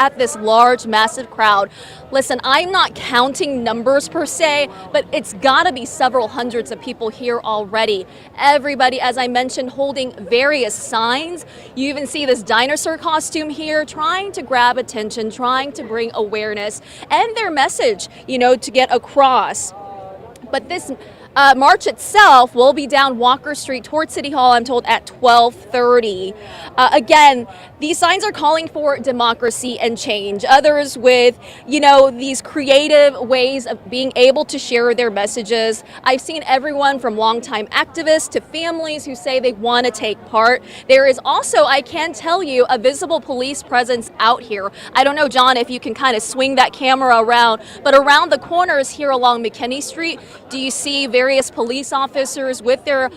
at this large, massive crowd. Listen, I'm not counting numbers per se, but it's got to be several hundreds of people here already. Everybody, as I mentioned, holding various signs. You even see this dinosaur costume here, trying to grab attention, trying to bring awareness and their message, to get across. But this march itself will be down Walker Street towards City Hall, I'm told, at 12:30. Again, these signs are calling for democracy and change. Others with, these creative ways of being able to share their messages. I've seen everyone from longtime activists to families who say they want to take part. There is also, I can tell you, a visible police presence out here. I don't know, John, if you can kind of swing that camera around, but around the corners here along McKinney Street, do you see various police officers with their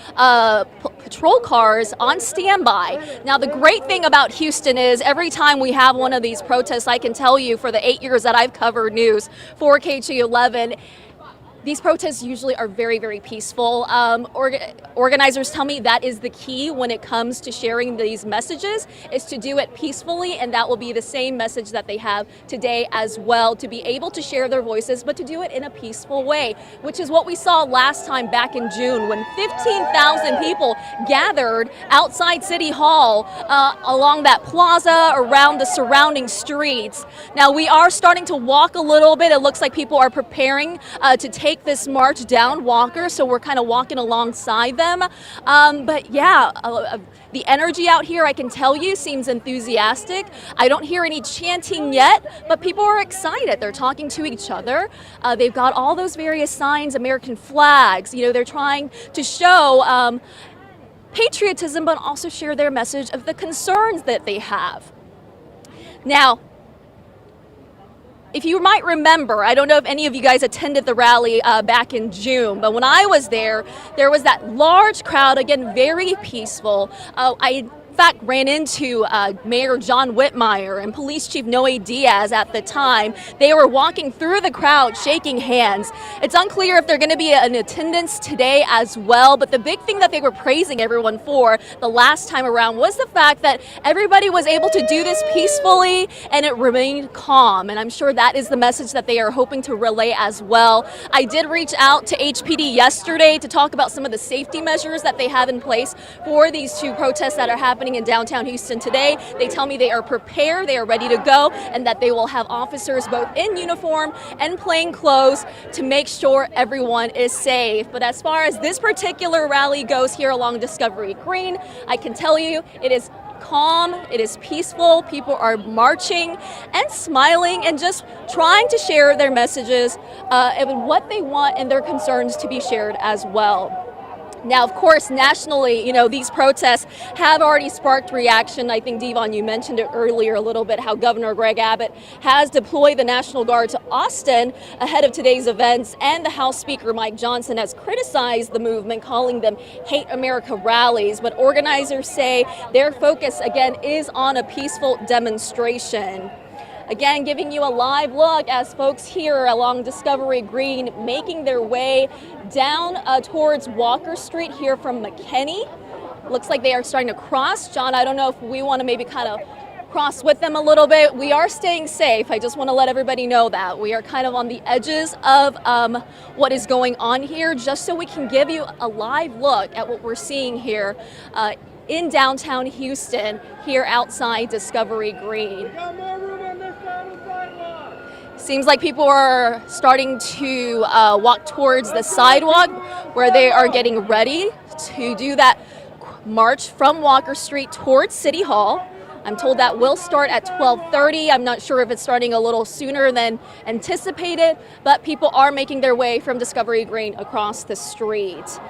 patrol cars on standby? Now, the great thing about Houston is every time we have one of these protests, I can tell you for the 8 years that I've covered news for KG11, these protests usually are very, very peaceful. Organizers tell me that is the key when it comes to sharing these messages, is to do it peacefully, and that will be the same message that they have today as well, to be able to share their voices, but to do it in a peaceful way, which is what we saw last time back in June when 15,000 people gathered outside City Hall along that plaza, around the surrounding streets. Now, we are starting to walk a little bit. It looks like people are preparing to take this march down Walker, so we're kind of walking alongside them. But yeah, the energy out here, I can tell you, seems enthusiastic. I don't hear any chanting yet, but people are excited. They're talking to each other. They've got all those various signs, American flags. They're trying to show patriotism, but also share their message of the concerns that they have. Now, if you might remember, I don't know if any of you guys attended the rally back in June, but when I was there was that large crowd, again, very peaceful. I in fact ran into Mayor John Whitmire and Police Chief Noe Diaz at the time. They were walking through the crowd, shaking hands. It's unclear if they're going to be in attendance today as well, but the big thing that they were praising everyone for the last time around was the fact that everybody was able to do this peacefully and it remained calm, and I'm sure that is the message that they are hoping to relay as well. I did reach out to HPD yesterday to talk about some of the safety measures that they have in place for these two protests that are happening in downtown Houston today. They tell me they are prepared, they are ready to go, and that they will have officers both in uniform and plain clothes to make sure everyone is safe. But as far as this particular rally goes here along Discovery Green, I can tell you it is calm, it is peaceful. People are marching and smiling and just trying to share their messages and what they want and their concerns to be shared as well. Now, of course, nationally, these protests have already sparked reaction. I think, Devon, you mentioned it earlier a little bit, how Governor Greg Abbott has deployed the National Guard to Austin ahead of today's events, and the House Speaker Mike Johnson has criticized the movement, calling them Hate America rallies. But organizers say their focus, again, is on a peaceful demonstration. Again, giving you a live look as folks here along Discovery Green making their way down towards Walker Street here from McKinney. Looks like they are starting to cross. John, I don't know if we want to maybe kind of cross with them a little bit. We are staying safe. I just want to let everybody know that. We are kind of on the edges of what is going on here, just so we can give you a live look at what we're seeing here in downtown Houston, here outside Discovery Green. Seems like people are starting to walk towards the sidewalk where they are getting ready to do that march from Walker Street towards City Hall. I'm told that will start at 12:30. I'm not sure if it's starting a little sooner than anticipated, but people are making their way from Discovery Green across the street.